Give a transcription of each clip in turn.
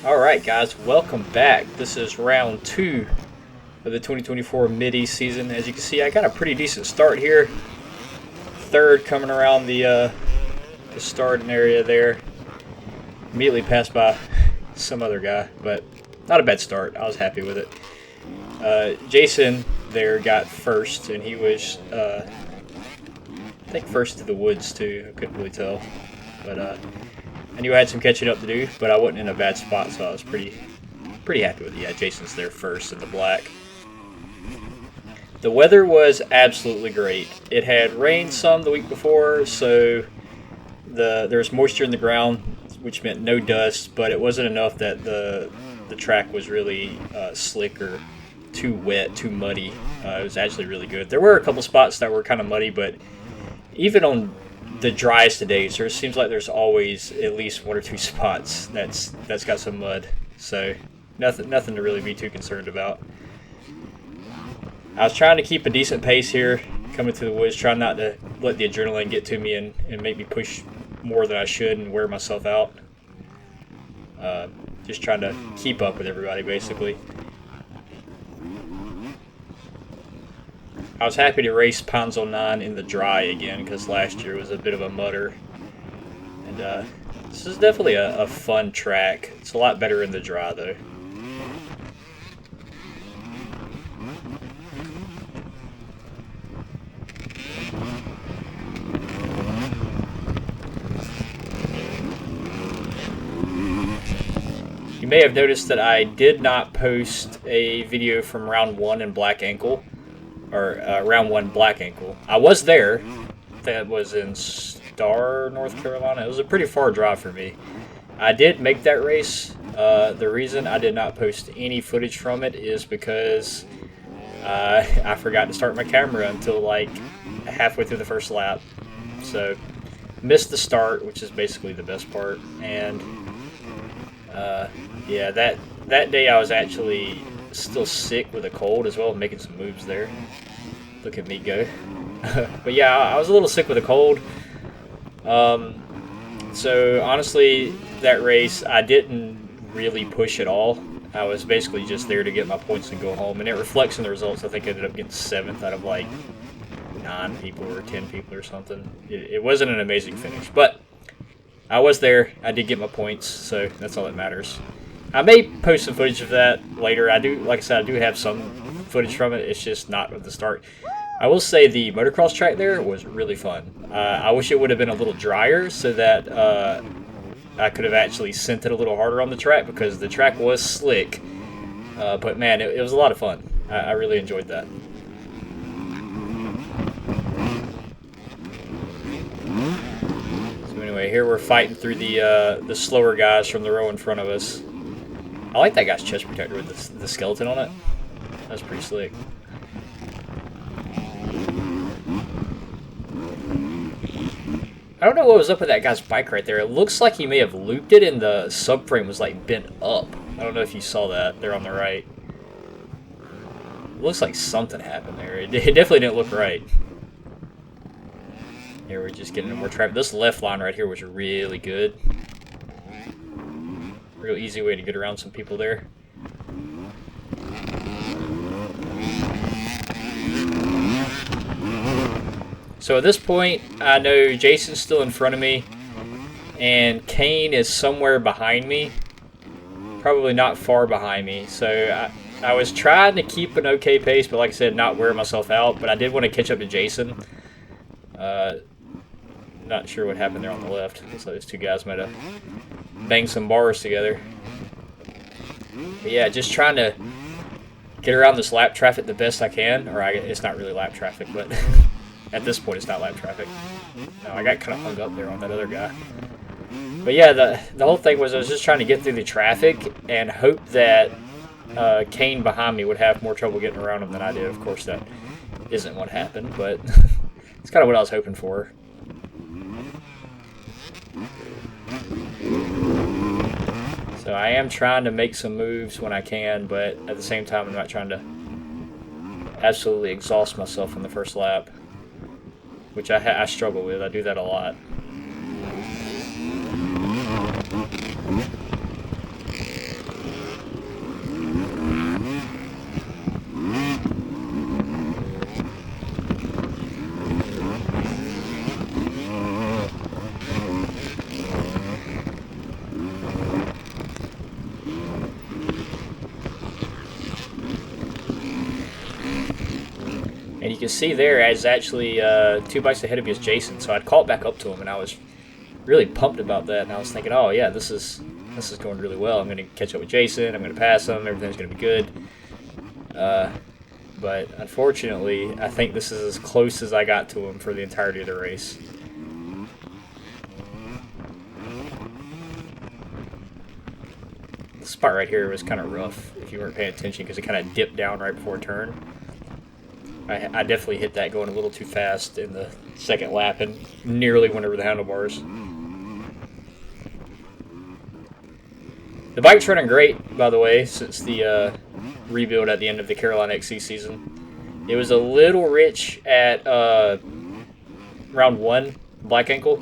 Alright guys, welcome back. This is round 2 of the 2024 Mideast season. As you can see, I got a pretty decent start here. Third coming around the starting area there. Immediately passed by some other guy, but not a bad start. I was happy with it. Jason there got first, and he was, I think, first to the woods too. I couldn't really tell. But I knew I had some catching up to do, but I wasn't in a bad spot, so I was pretty happy with it. Yeah, Jason's there first in the black. The weather was absolutely great. It had rained some the week before, so there was moisture in the ground, which meant no dust, but it wasn't enough that the track was really slick or too wet, too muddy. It was actually really good. There were a couple spots that were kind of muddy, but even on the driest of days, there seems like there's always at least one or two spots that's got some mud. So nothing to really be too concerned about. I was trying to keep a decent pace here, coming through the woods, trying not to let the adrenaline get to me and make me push more than I should and wear myself out. Just trying to keep up with everybody, basically. I was happy to race Pines 09 in the dry again, because last year was a bit of a mutter. And this is definitely a fun track. It's a lot better in the dry, though. You may have noticed that I did not post a video from round 1 in Black Ankle. Or round 1 Black Ankle. I was there. That was in Star, North Carolina. It was a pretty far drive for me. I did make that race. The reason I did not post any footage from it is because I forgot to start my camera until like halfway through the first lap. So missed the start, which is basically the best part. And yeah, that day I was actually still sick with a cold as well, making some moves there. Look at me go. But yeah, I was a little sick with a cold. So honestly, that race I didn't really push at all. I was basically just there to get my points and go home, and it reflects in the results. I think I ended up getting 7th out of like 9 people or 10 people or something. It wasn't an amazing finish, but I was there. I did get my points, so that's all that matters. I may post some footage of that later. Like I said, I do have some footage from it. It's just not at the start. I will say the motocross track there was really fun. I wish it would have been a little drier so that I could have actually sent it a little harder on the track, because the track was slick. But man, it was a lot of fun. I really enjoyed that. So anyway, here we're fighting through the slower guys from the row in front of us. I like that guy's chest protector with the skeleton on it. That's pretty slick. I don't know what was up with that guy's bike right there. It looks like he may have looped it and the subframe was like bent up. I don't know if you saw that there on the right. It looks like something happened there. It definitely didn't look right. Here we're just getting more traffic. This left line right here was really good. Real easy way to get around some people there. So at this point, I know Jason's still in front of me, and Kane is somewhere behind me. Probably not far behind me. So I was trying to keep an okay pace, but like I said, not wear myself out. But I did want to catch up to Jason. Not sure what happened there on the left. Looks like those two guys might have banged some bars together. But yeah, just trying to get around this lap traffic the best I can. Or it's not really lap traffic, but at this point it's not lap traffic. No, I got kind of hung up there on that other guy. But yeah, the whole thing was I was just trying to get through the traffic and hope that Kane behind me would have more trouble getting around him than I did. Of course, that isn't what happened, but it's kind of what I was hoping for. So I am trying to make some moves when I can, but at the same time I'm not trying to absolutely exhaust myself in the first lap, which I struggle with. I do that a lot. you can see there, I was actually 2 bikes ahead of me is Jason, so I'd caught back up to him, and I was really pumped about that. And I was thinking, oh yeah, this is going really well. I'm going to catch up with Jason. I'm going to pass him. Everything's going to be good. But unfortunately, I think this is as close as I got to him for the entirety of the race. The spot right here was kind of rough if you weren't paying attention because it kind of dipped down right before a turn. I definitely hit that going a little too fast in the second lap and nearly went over the handlebars. The bike's running great, by the way, since the rebuild at the end of the Carolina XC season. It was a little rich at round 1, black ankle,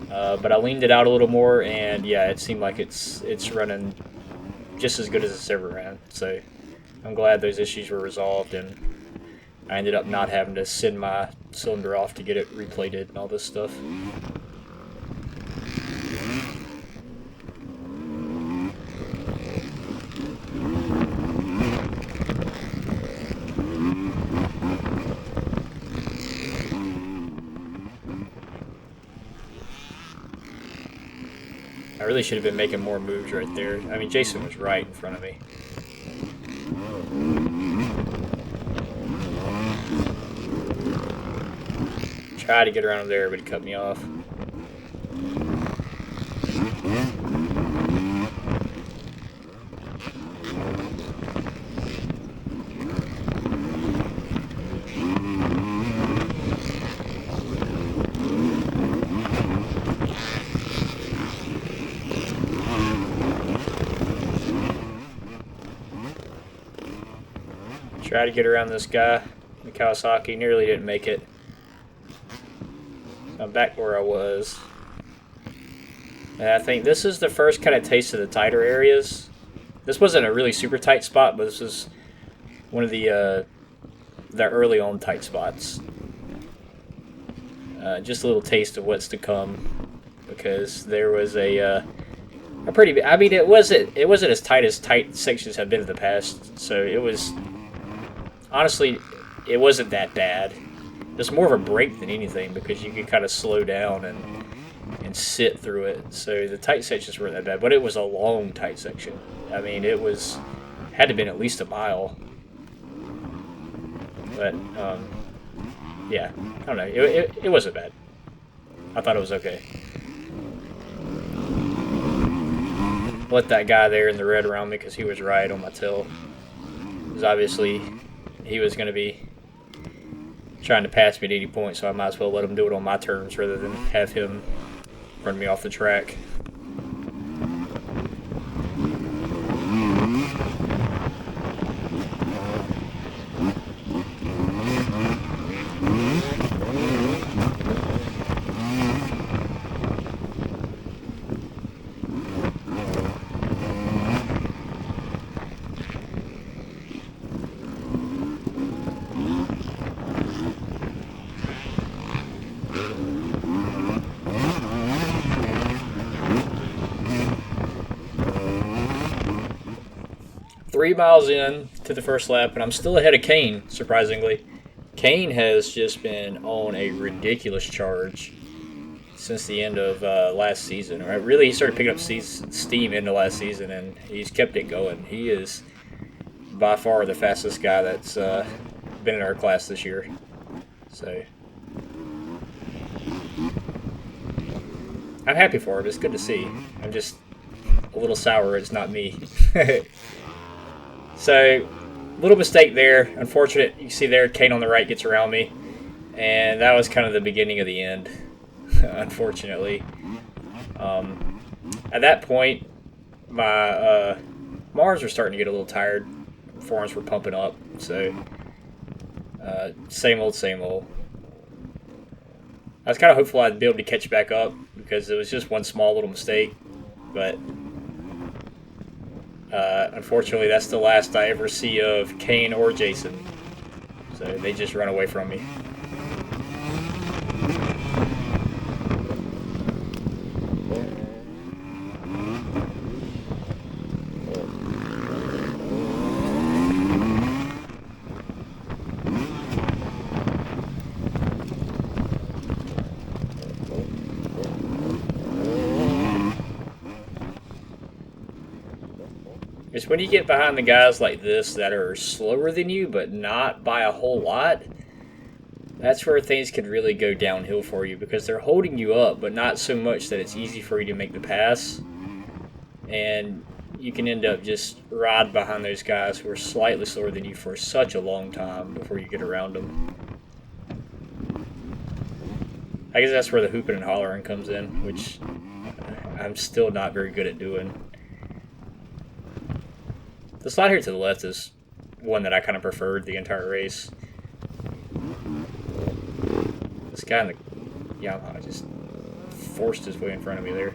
but I leaned it out a little more, and yeah, it seemed like it's running just as good as it's ever ran. So I'm glad those issues were resolved, and I ended up not having to send my cylinder off to get it replated and all this stuff. I really should have been making more moves right there. I mean, Jason was right in front of me. Tried to get around him there, but he cut me off. Tried to get around this guy, the Kawasaki, nearly didn't make it. I'm back where I was. And I think this is the first kind of taste of the tighter areas. This wasn't a really super tight spot, but this was one of the early on tight spots. Just a little taste of what's to come, because there was a pretty. I mean, it wasn't as tight as tight sections have been in the past. So it was. Honestly, it wasn't that bad. It was more of a break than anything because you could kind of slow down and sit through it. So the tight sections weren't that bad, but it was a long tight section. I mean, it had to have been at least a mile. But yeah, I don't know. It wasn't bad. I thought it was okay. Let that guy there in the red around me because he was right on my tail. Because obviously he was going to be trying to pass me at 80 points, so I might as well let him do it on my terms rather than have him run me off the track. Three miles in to the first lap, and I'm still ahead of Kane, surprisingly. Kane has just been on a ridiculous charge since the end of last season. Right? Really, he started picking up steam into last season, and he's kept it going. He is by far the fastest guy that's been in our class this year. So I'm happy for him. It's good to see. I'm just a little sour it's not me. So, little mistake there. Unfortunate. You see there, Kane on the right gets around me. And that was kind of the beginning of the end, unfortunately. At that point, my arms were starting to get a little tired. Forearms were pumping up. So, same old, same old. I was kind of hopeful I'd be able to catch back up because it was just one small little mistake. But unfortunately, that's the last I ever see of Kane or Jason. So they just run away from me. It's when you get behind the guys like this that are slower than you, but not by a whole lot. That's where things could really go downhill for you, because they're holding you up, but not so much that it's easy for you to make the pass. And you can end up just riding behind those guys who are slightly slower than you for such a long time before you get around them. I guess that's where the hooping and hollering comes in, which I'm still not very good at doing. The slide here to the left is one that I kind of preferred the entire race. This guy in the Yamaha just forced his way in front of me there.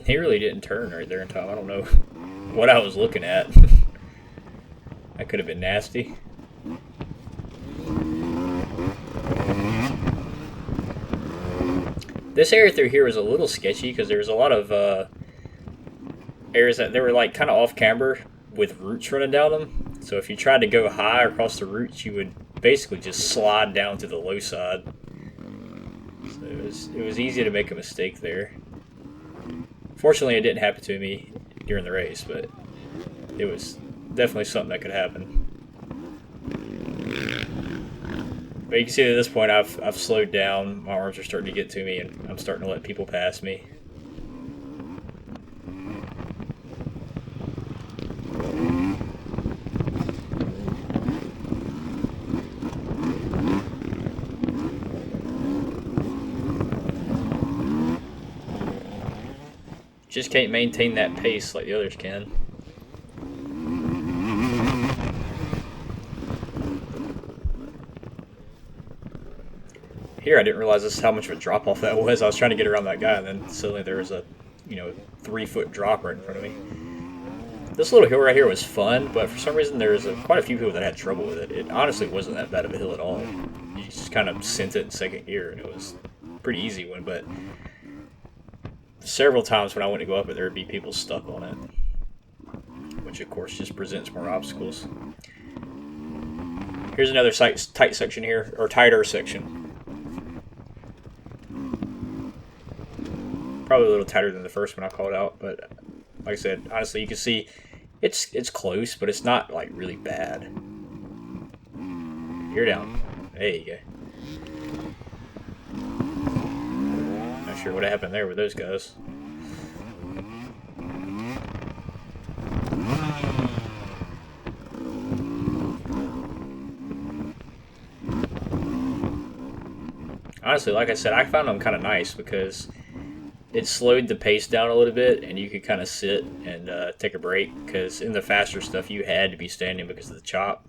He really didn't turn right there in time. I don't know what I was looking at. That could have been nasty. This area through here was a little sketchy because there was a lot of areas that they were like kind of off camber with roots running down them. So if you tried to go high across the roots, you would basically just slide down to the low side. So it was easy to make a mistake there. Fortunately, it didn't happen to me during the race, but it was definitely something that could happen. But you can see at this point I've slowed down. My arms are starting to get to me, and I'm starting to let people pass me. Just can't maintain that pace like the others can. Here I didn't realize this how much of a drop off that was. I was trying to get around that guy, and then suddenly there was a 3-foot drop right in front of me. This little hill right here was fun, but for some reason there was quite a few people that had trouble with it. It honestly wasn't that bad of a hill at all. You just kind of sent it in second gear, and it was a pretty easy one, but several times when I went to go up it, there would be people stuck on it, which of course just presents more obstacles. Here's another tight section here, or tighter section. Probably a little tighter than the first one I called out, but like I said, honestly, you can see it's close, but it's not like really bad. You're down. There you go. Not sure what happened there with those guys. Honestly, like I said, I found them kind of nice because it slowed the pace down a little bit, and you could kind of sit and take a break, because in the faster stuff you had to be standing because of the chop.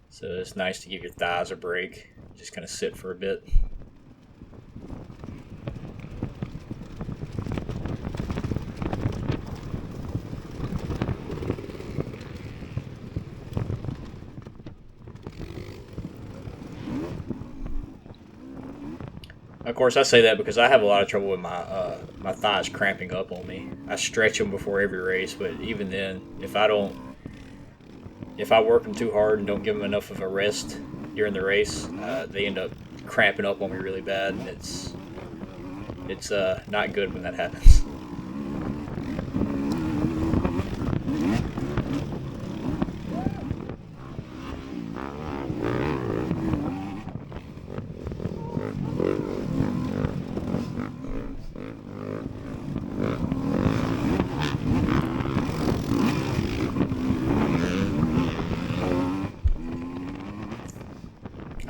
So it's nice to give your thighs a break, just kind of sit for a bit. Of course, I say that because I have a lot of trouble with my thighs cramping up on me. I stretch them before every race, but even then, if I work them too hard and don't give them enough of a rest during the race, they end up cramping up on me really bad, and it's not good when that happens.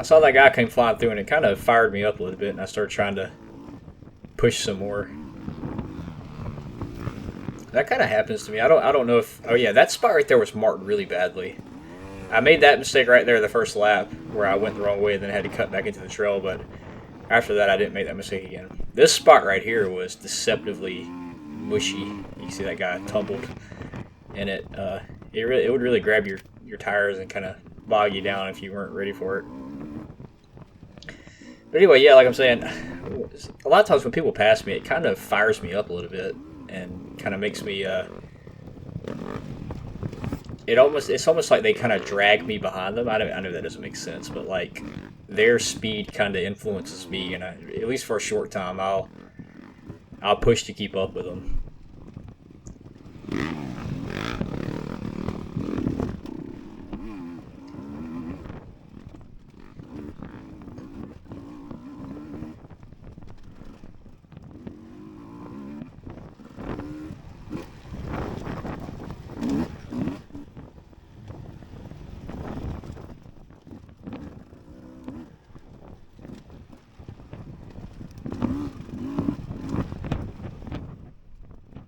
I saw that guy came flying through, and it kind of fired me up a little bit, and I started trying to push some more. That kind of happens to me. I don't know if... Oh, yeah, that spot right there was marked really badly. I made that mistake right there the first lap, where I went the wrong way and then had to cut back into the trail, but after that, I didn't make that mistake again. This spot right here was deceptively mushy. You can see that guy tumbled in it. It would really grab your tires and kind of bog you down if you weren't ready for it. But anyway, yeah, like I'm saying, a lot of times when people pass me, it kind of fires me up a little bit and kind of makes me, it's almost like they kind of drag me behind them. I know that doesn't make sense, but like their speed kind of influences me, and at least for a short time, I'll push to keep up with them.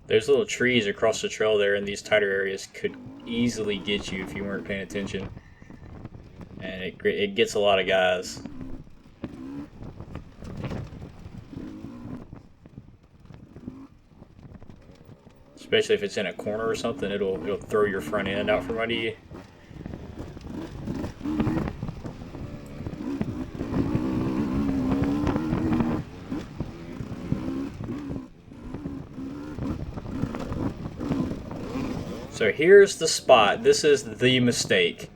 Those little trees across the trail there in these tighter areas could easily get you if you weren't paying attention. And it gets a lot of guys. Especially if it's in a corner or something, it'll throw your front end out from under you. So here's the spot. This is the mistake.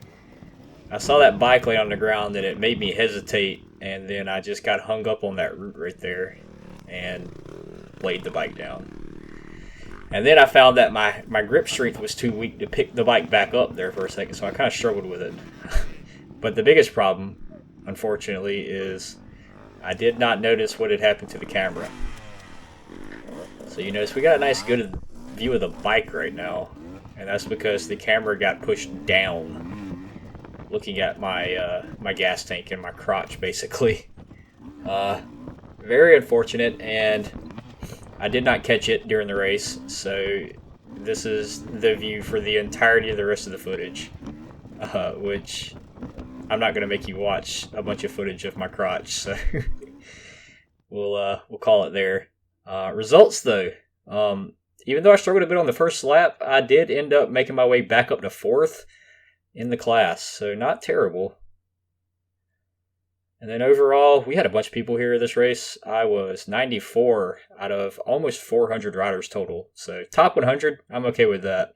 I saw that bike lay on the ground and it made me hesitate, and then I just got hung up on that root right there and laid the bike down. And then I found that my grip strength was too weak to pick the bike back up there for a second, so I kind of struggled with it. But the biggest problem, unfortunately, is I did not notice what had happened to the camera. So you notice we got a nice good view of the bike right now, and that's because the camera got pushed down, looking at my my gas tank and my crotch, basically. Very unfortunate, and I did not catch it during the race, so this is the view for the entirety of the rest of the footage, which I'm not going to make you watch a bunch of footage of my crotch, so we'll call it there. Results, though. Even though I struggled a bit on the first lap, I did end up making my way back up to 4th in the class, so not terrible. And then overall, we had a bunch of people here this race. I was 94 out of almost 400 riders total, so top 100, I'm okay with that.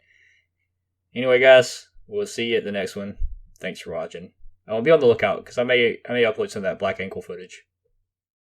Anyway, guys, we'll see you at the next one. Thanks for watching. I'll be on the lookout, because I may upload some of that black ankle footage.